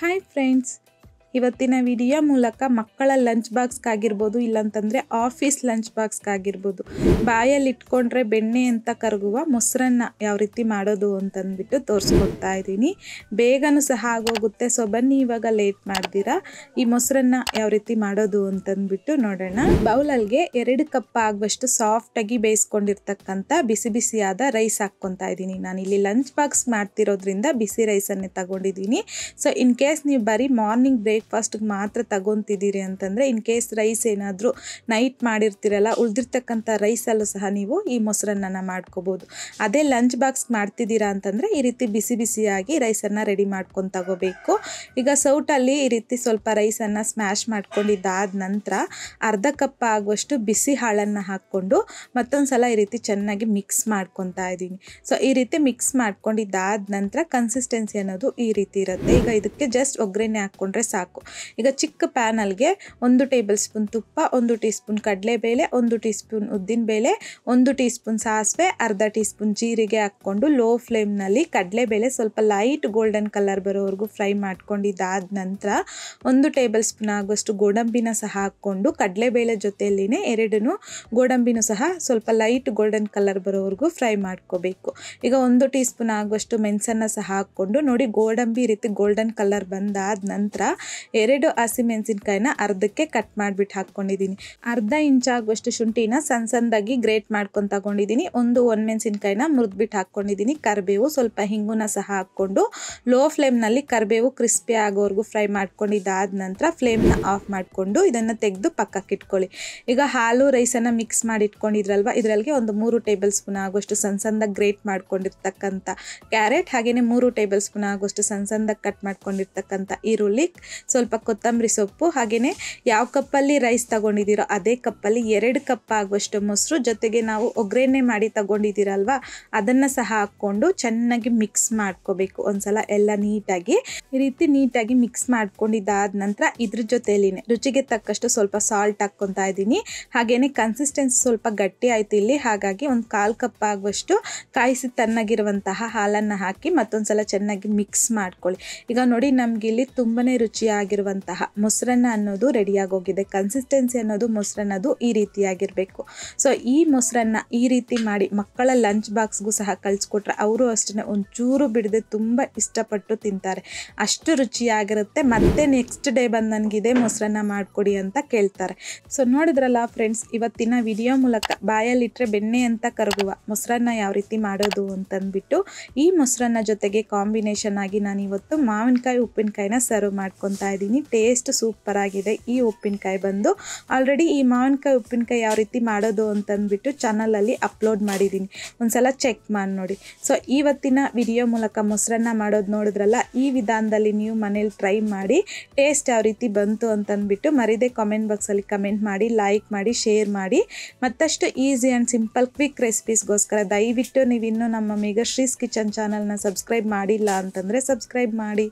Hi friends, ಇವತ್ತಿನ video ಮೂಲಕ ಮಕ್ಕಳ ಲಂಚ್ ಬಾಕ್ಸ್ಗಾಗಿರ್ಬೋದು, ಇಲ್ಲಾಂತಂದರೆ ಆಫೀಸ್ ಲಂಚ್ ಬಾಕ್ಸ್ಗಾಗಿರ್ಬೋದು, ಬಾಯಲ್ಲಿ ಇಟ್ಕೊಂಡ್ರೆ ಬೆಣ್ಣೆ ಅಂತ ಕರಗುವ ಮೊಸರನ್ನ ಯಾವ ರೀತಿ ಮಾಡೋದು ಅಂತಂದ್ಬಿಟ್ಟು ತೋರಿಸ್ಕೊಡ್ತಾ ಇದ್ದೀನಿ. ಬೇಗನೂ ಸಹ ಆಗೋಗುತ್ತೆ. ಸೊ ಬನ್ನಿ ಇವಾಗ ಲೇಟ್ ಮಾಡ್ದಿರಾ ಈ ಮೊಸರನ್ನ ಯಾವ ರೀತಿ ಮಾಡೋದು ಅಂತಂದ್ಬಿಟ್ಟು ನೋಡೋಣ. ಬೌಲಲ್ಗೆ 2 ಕಪ್ ಆಗುವಷ್ಟು ಸಾಫ್ಟಾಗಿ ಬೇಯಿಸ್ಕೊಂಡಿರ್ತಕ್ಕಂಥ ಬಿಸಿ ಬಿಸಿಯಾದ ರೈಸ್ ಹಾಕ್ಕೊತಾ ಇದ್ದೀನಿ. ನಾನಿಲ್ಲಿ ಲಂಚ್ ಬಾಕ್ಸ್ ಮಾಡ್ತಿರೋದ್ರಿಂದ ಬಿಸಿ ರೈಸನ್ನೇ ತಗೊಂಡಿದ್ದೀನಿ. ಸೊ ಇನ್ ಕೇಸ್ ನೀವು ಬರೀ ಮಾರ್ನಿಂಗ್ ಬ್ರೇಕ್ಫಾಸ್ಟ್ಗೆ ಮಾತ್ರ ತಗೊತಿದ್ದೀರಿ ಅಂತಂದರೆ, ಇನ್ ಕೇಸ್ ರೈಸ್ ಏನಾದರೂ ನೈಟ್ ಮಾಡಿರ್ತೀರಲ್ಲ, ಉಳಿದಿರ್ತಕ್ಕಂಥ ರೈಸಲ್ಲೂ ಸಹ ನೀವು ಈ ಮೊಸರನ್ನ ಮಾಡ್ಕೋಬೋದು. ಅದೇ ಲಂಚ್ ಬಾಕ್ಸ್ ಮಾಡ್ತಿದ್ದೀರಾ ಅಂತಂದರೆ ಈ ರೀತಿ ಬಿಸಿ ಬಿಸಿಯಾಗಿ ರೈಸನ್ನು ರೆಡಿ ಮಾಡ್ಕೊಂಡು ತಗೋಬೇಕು. ಈಗ ಸೌಟಲ್ಲಿ ಈ ರೀತಿ ಸ್ವಲ್ಪ ರೈಸನ್ನು ಸ್ಮ್ಯಾಶ್ ಮಾಡ್ಕೊಂಡಿದ್ದಾದ ನಂತರ ಅರ್ಧ ಕಪ್ ಆಗುವಷ್ಟು ಬಿಸಿ ಹಾಳನ್ನು ಹಾಕ್ಕೊಂಡು ಮತ್ತೊಂದು ಸಲ ಈ ರೀತಿ ಚೆನ್ನಾಗಿ ಮಿಕ್ಸ್ ಮಾಡ್ಕೊತಾ ಇದ್ದೀನಿ. ಸೊ ಈ ರೀತಿ ಮಿಕ್ಸ್ ಮಾಡ್ಕೊಂಡಿದ್ದಾದ ನಂತರ ಕನ್ಸಿಸ್ಟೆನ್ಸಿ ಅನ್ನೋದು ಈ ರೀತಿ ಇರುತ್ತೆ. ಈಗ ಇದಕ್ಕೆ ಜಸ್ಟ್ ಒಗ್ಗರಣೆ ಹಾಕ್ಕೊಂಡ್ರೆ ಸಾಕು. ಈಗ ಚಿಕ್ಕ ಪ್ಯಾನಲ್ಗೆ 1 ಟೇಬಲ್ ಸ್ಪೂನ್ ತುಪ್ಪ, 1 ಟೀ ಸ್ಪೂನ್ ಕಡಲೆಬೇಳೆ, 1 ಟೀ ಸ್ಪೂನ್ ಉದ್ದಿನಬೇಳೆ, 1 ಟೀ ಸ್ಪೂನ್ ಸಾಸಿವೆ, ಅರ್ಧ ಟೀ ಸ್ಪೂನ್ ಜೀರಿಗೆ ಹಾಕ್ಕೊಂಡು ಲೋ ಫ್ಲೇಮ್ನಲ್ಲಿ ಕಡಲೆಬೇಳೆ ಸ್ವಲ್ಪ ಲೈಟ್ ಗೋಲ್ಡನ್ ಕಲರ್ ಬರೋವರೆಗೂ ಫ್ರೈ ಮಾಡ್ಕೊಂಡಿದ್ದಾದ ನಂತರ 1 ಟೇಬಲ್ ಸ್ಪೂನ್ ಆಗುವಷ್ಟು ಗೋಡಂಬಿನ ಸಹ ಹಾಕ್ಕೊಂಡು ಕಡಲೆಬೇಳೆ ಜೊತೆಯಲ್ಲಿನೇ 2 ಗೋಡಂಬಿನೂ ಸಹ ಸ್ವಲ್ಪ ಲೈಟ್ ಗೋಲ್ಡನ್ ಕಲರ್ ಬರೋವರೆಗೂ ಫ್ರೈ ಮಾಡ್ಕೋಬೇಕು. ಈಗ 1 ಟೀ ಸ್ಪೂನ್ ಆಗುವಷ್ಟು ಮೆಣಸನ್ನು ಸಹ ಹಾಕ್ಕೊಂಡು ನೋಡಿ, ಗೋಡಂಬಿ ಈ ರೀತಿ ಗೋಲ್ಡನ್ ಕಲರ್ ಬಂದಾದ ನಂತರ 2 ಹಸಿಮೆಣಸಿನ್ಕಾಯಿನ ಅರ್ಧಕ್ಕೆ ಕಟ್ ಮಾಡಿಬಿಟ್ಟು ಹಾಕ್ಕೊಂಡಿದ್ದೀನಿ. ಅರ್ಧ ಇಂಚ್ ಆಗುವಷ್ಟು ಶುಂಠಿನ ಸಣ್ಣದಾಗಿ ಗ್ರೇಟ್ ಮಾಡ್ಕೊಂಡು ತಗೊಂಡಿದ್ದೀನಿ. 1 ಒಣಮೆಣಸಿನ್ಕಾಯಿನ ಮುರಿದ್ಬಿಟ್ಟು ಹಾಕ್ಕೊಂಡಿದ್ದೀನಿ. ಕರಿಬೇವು, ಸ್ವಲ್ಪ ಹಿಂಗುನ ಸಹ ಹಾಕ್ಕೊಂಡು ಲೋ ಫ್ಲೇಮ್ನಲ್ಲಿ ಕರಿಬೇವು ಕ್ರಿಸ್ಪಿ ಆಗೋವರೆಗೂ ಫ್ರೈ ಮಾಡ್ಕೊಂಡಿದ್ದಾದ ನಂತರ ಫ್ಲೇಮ್ನ ಆಫ್ ಮಾಡಿಕೊಂಡು ಇದನ್ನು ತೆಗೆದು ಪಕ್ಕಕ್ಕೆ ಇಟ್ಕೊಳ್ಳಿ. ಈಗ ಹಾಲು ರೈಸನ್ನು ಮಿಕ್ಸ್ ಮಾಡಿ ಇಟ್ಕೊಂಡಿದ್ರಲ್ವ, ಇದರಲ್ಲಿ ಒಂದು 3 ಟೇಬಲ್ ಸ್ಪೂನ್ ಆಗುವಷ್ಟು ಸಣ್ಣದಾಗಿ ಗ್ರೇಟ್ ಮಾಡ್ಕೊಂಡಿರ್ತಕ್ಕಂಥ ಕ್ಯಾರೆಟ್, ಹಾಗೆಯೇ 3 ಟೇಬಲ್ ಸ್ಪೂನ್ ಆಗುವಷ್ಟು ಸಣ್ಣದಾಗಿ ಕಟ್ ಮಾಡ್ಕೊಂಡಿರ್ತಕ್ಕಂಥ ಈರುಳ್ಳಿ, ಸ್ವಲ್ಪ ಕೊತ್ತಂಬರಿ ಸೊಪ್ಪು, ಹಾಗೆಯೇ ಯಾವ ಕಪ್ಪಲ್ಲಿ ರೈಸ್ ತಗೊಂಡಿದ್ದೀರೋ ಅದೇ ಕಪ್ಪಲ್ಲಿ 2 ಕಪ್ ಆಗುವಷ್ಟು ಮೊಸರು, ಜೊತೆಗೆ ನಾವು ಒಗ್ಗರಣೆ ಮಾಡಿ ತಗೊಂಡಿದ್ದೀರಲ್ವ ಅದನ್ನು ಸಹ ಹಾಕ್ಕೊಂಡು ಚೆನ್ನಾಗಿ ಮಿಕ್ಸ್ ಮಾಡ್ಕೋಬೇಕು. ಒಂದ್ಸಲ ಎಲ್ಲ ನೀಟಾಗಿ ಈ ರೀತಿ ನೀಟಾಗಿ ಮಿಕ್ಸ್ ಮಾಡ್ಕೊಂಡಿದ್ದಾದ ನಂತರ ಇದ್ರ ಜೊತೆಯಲ್ಲಿನೇ ರುಚಿಗೆ ತಕ್ಕಷ್ಟು ಸ್ವಲ್ಪ ಸಾಲ್ಟ್ ಹಾಕ್ಕೊತಾ ಇದ್ದೀನಿ. ಹಾಗೆಯೇ ಕನ್ಸಿಸ್ಟೆನ್ಸಿ ಸ್ವಲ್ಪ ಗಟ್ಟಿ ಆಯಿತು ಇಲ್ಲಿ, ಹಾಗಾಗಿ 1/4 ಕಪ್ ಆಗುವಷ್ಟು ಕಾಯಿಸಿ ತಣ್ಣಗಿರುವಂತಹ ಹಾಲನ್ನು ಹಾಕಿ ಮತ್ತೊಂದ್ಸಲ ಚೆನ್ನಾಗಿ ಮಿಕ್ಸ್ ಮಾಡ್ಕೊಳ್ಳಿ. ಈಗ ನೋಡಿ, ನಮ್ಗೆ ಇಲ್ಲಿ ತುಂಬಾನೇ ರುಚಿಯಾಗಿರುವಂತಹ ಮೊಸರನ್ನ ಅನ್ನೋದು ರೆಡಿಯಾಗಿ ಹೋಗಿದೆ. ಕನ್ಸಿಸ್ಟೆನ್ಸಿ ಅನ್ನೋದು ಮೊಸರನ್ನದು ಈ ರೀತಿಯಾಗಿರಬೇಕು. ಸೊ ಈ ಮೊಸರನ್ನ ಈ ರೀತಿ ಮಾಡಿ ಮಕ್ಕಳ ಲಂಚ್ ಬಾಕ್ಸ್ಗೂ ಸಹ ಕಳಿಸ್ಕೊಟ್ರೆ ಅವರು ಅಷ್ಟೇ ಒಂಚೂರು ಬಿಡದೆ ತುಂಬ ಇಷ್ಟಪಟ್ಟು ತಿಂತಾರೆ. ಅಷ್ಟು ರುಚಿಯಾಗಿರುತ್ತೆ. ಮತ್ತೆ ನೆಕ್ಸ್ಟ್ ಡೇ ಬಂದು ನನಗಿದೆ ಮೊಸರನ್ನ ಮಾಡಿಕೊಡಿ ಅಂತ ಕೇಳ್ತಾರೆ. ಸೊ ನೋಡಿದ್ರಲ್ಲ ಫ್ರೆಂಡ್ಸ್, ಇವತ್ತಿನ ವಿಡಿಯೋ ಮೂಲಕ ಬಾಯಲ್ಲಿಟ್ಟರೆ ಬೆಣ್ಣೆ ಅಂತ ಕರಗುವ ಮೊಸರನ್ನ ಯಾವ ರೀತಿ ಮಾಡೋದು ಅಂತಂದ್ಬಿಟ್ಟು ಈ ಮೊಸರನ್ನ ಜೊತೆಗೆ ಕಾಂಬಿನೇಷನ್ ಆಗಿ ನಾನು ಇವತ್ತು ಮಾವಿನಕಾಯಿ ಉಪ್ಪಿನಕಾಯಿನ ಸರ್ವ್ ಮಾಡ್ಕೊತಾ ಇದ್ದೀನಿ. ಟೇಸ್ಟ್ ಸೂಪರ್ ಆಗಿದೆ. ಈ ಉಪ್ಪಿನಕಾಯಿ ಬಂದು ಆಲ್ರೆಡಿ ಈ ಮಾವಿನಕಾಯಿ ಉಪ್ಪಿನಕಾಯಿ ಯಾವ ರೀತಿ ಮಾಡೋದು ಅಂತಂದ್ಬಿಟ್ಟು ಚಾನಲಲ್ಲಿ ಅಪ್ಲೋಡ್ ಮಾಡಿದ್ದೀನಿ, ಒಂದ್ಸಲ ಚೆಕ್ ಮಾಡಿ ನೋಡಿ. ಸೊ ಇವತ್ತಿನ ವಿಡಿಯೋ ಮೂಲಕ ಮೊಸರನ್ನ ಮಾಡೋದು ನೋಡಿದ್ರಲ್ಲ, ಈ ವಿಧಾನದಲ್ಲಿ ನೀವು ಮನೇಲಿ ಟ್ರೈ ಮಾಡಿ ಟೇಸ್ಟ್ ಯಾವ ರೀತಿ ಬಂತು ಅಂತಂದ್ಬಿಟ್ಟು ಮರಿದೇ ಕಾಮೆಂಟ್ ಬಾಕ್ಸಲ್ಲಿ ಕಮೆಂಟ್ ಮಾಡಿ, ಲೈಕ್ ಮಾಡಿ, ಶೇರ್ ಮಾಡಿ. ಮತ್ತಷ್ಟು ಈಸಿ ಆ್ಯಂಡ್ ಸಿಂಪಲ್ ಕ್ವಿಕ್ ರೆಸಿಪೀಸ್ಗೋಸ್ಕರ ದಯವಿಟ್ಟು ನೀವಿನ್ನೂ ನಮ್ಮ ಮೇಘಶ್ರೀಸ್ ಕಿಚನ್ ಚಾನಲ್ನ ಸಬ್ಸ್ಕ್ರೈಬ್ ಮಾಡಿಲ್ಲ ಅಂತಂದರೆ ಸಬ್ಸ್ಕ್ರೈಬ್ ಮಾಡಿ.